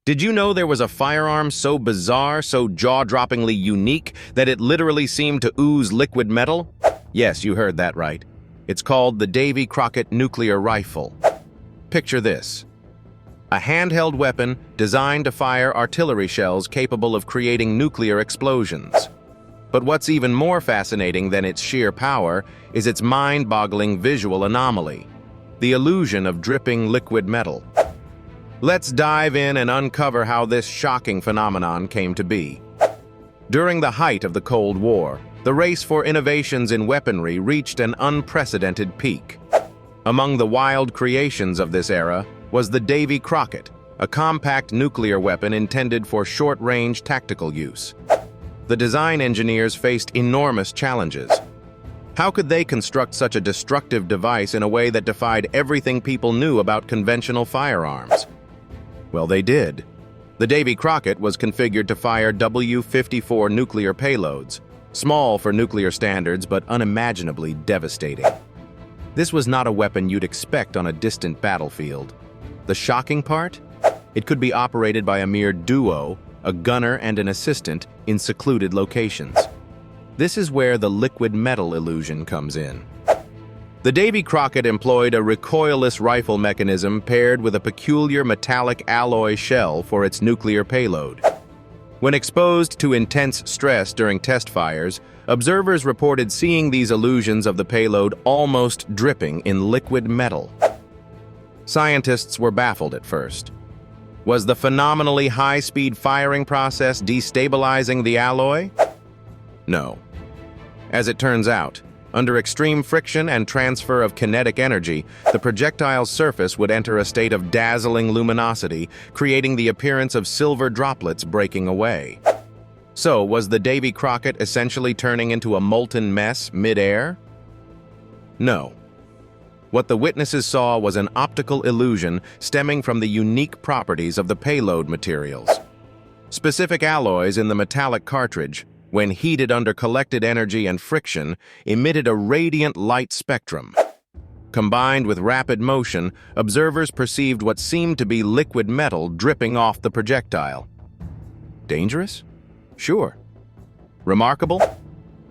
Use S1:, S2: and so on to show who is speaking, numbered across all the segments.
S1: Did you know there was a firearm so bizarre, so jaw-droppingly unique, that it literally seemed to ooze liquid metal? Yes, you heard that right. It's called the Davy Crockett nuclear rifle. Picture this: a handheld weapon designed to fire artillery shells capable of creating nuclear explosions. But what's even more fascinating than its sheer power is its mind-boggling visual anomaly: the illusion of dripping liquid metal. Let's dive in and uncover how this shocking phenomenon came to be. During the height of the Cold War, the race for innovations in weaponry reached an unprecedented peak. Among the wild creations of this era was the Davy Crockett, a compact nuclear weapon intended for short-range tactical use. The design engineers faced enormous challenges. How could they construct such a destructive device in a way that defied everything people knew about conventional firearms? Well, they did. The Davy Crockett was configured to fire W-54 nuclear payloads, small for nuclear standards but unimaginably devastating. This was not a weapon you'd expect on a distant battlefield. The shocking part? It could be operated by a mere duo, a gunner and an assistant, in secluded locations. This is where the liquid metal illusion comes in. The Davy Crockett employed a recoilless rifle mechanism paired with a peculiar metallic alloy shell for its nuclear payload. When exposed to intense stress during test fires, observers reported seeing these illusions of the payload almost dripping in liquid metal. Scientists were baffled at first. Was the phenomenally high-speed firing process destabilizing the alloy? No. As it turns out, under extreme friction and transfer of kinetic energy, the projectile's surface would enter a state of dazzling luminosity, creating the appearance of silver droplets breaking away. So, was the Davy Crockett essentially turning into a molten mess mid-air? No. What the witnesses saw was an optical illusion stemming from the unique properties of the payload materials. Specific alloys in the metallic cartridge, when heated under collected energy and friction, emitted a radiant light spectrum. Combined with rapid motion, observers perceived what seemed to be liquid metal dripping off the projectile. Dangerous? Sure. Remarkable?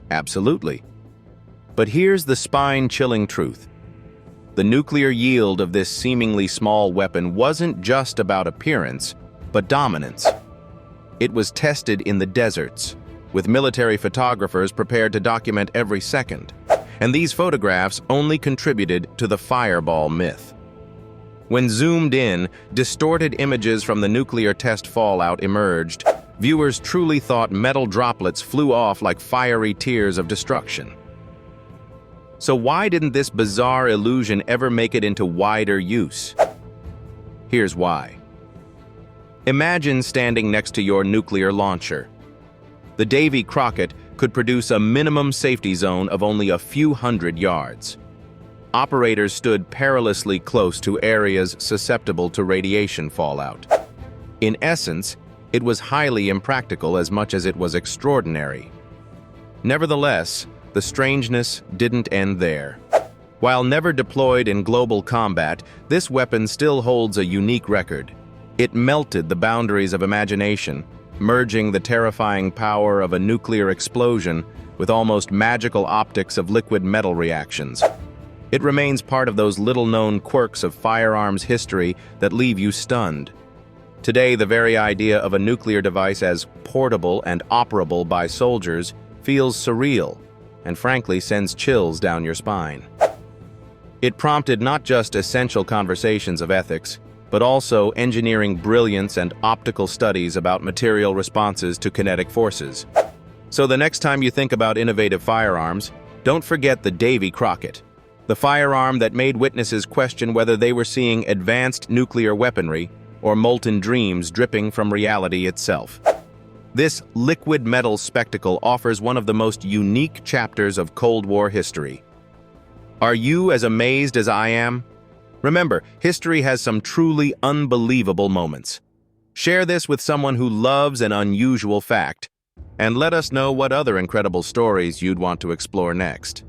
S1: Absolutely. But here's the spine-chilling truth. The nuclear yield of this seemingly small weapon wasn't just about appearance, but dominance. It was tested in the deserts, with military photographers prepared to document every second, and these photographs only contributed to the fireball myth. When zoomed in, distorted images from the nuclear test fallout emerged. Viewers truly thought metal droplets flew off like fiery tears of destruction. So why didn't this bizarre illusion ever make it into wider use? Here's why. Imagine standing next to your nuclear launcher. The Davy Crockett could produce a minimum safety zone of only a few hundred yards. Operators stood perilously close to areas susceptible to radiation fallout. In essence, it was highly impractical as much as it was extraordinary. Nevertheless, the strangeness didn't end there. While never deployed in global combat, this weapon still holds a unique record. It melted the boundaries of imagination, merging the terrifying power of a nuclear explosion with almost magical optics of liquid metal reactions. It remains part of those little-known quirks of firearms history that leave you stunned. Today, the very idea of a nuclear device as portable and operable by soldiers feels surreal, and frankly sends chills down your spine. It prompted not just essential conversations of ethics, but also engineering brilliance and optical studies about material responses to kinetic forces. So the next time you think about innovative firearms, don't forget the Davy Crockett, the firearm that made witnesses question whether they were seeing advanced nuclear weaponry or molten dreams dripping from reality itself. This liquid metal spectacle offers one of the most unique chapters of Cold War history. Are you as amazed as I am? Remember, history has some truly unbelievable moments. Share this with someone who loves an unusual fact, and let us know what other incredible stories you'd want to explore next.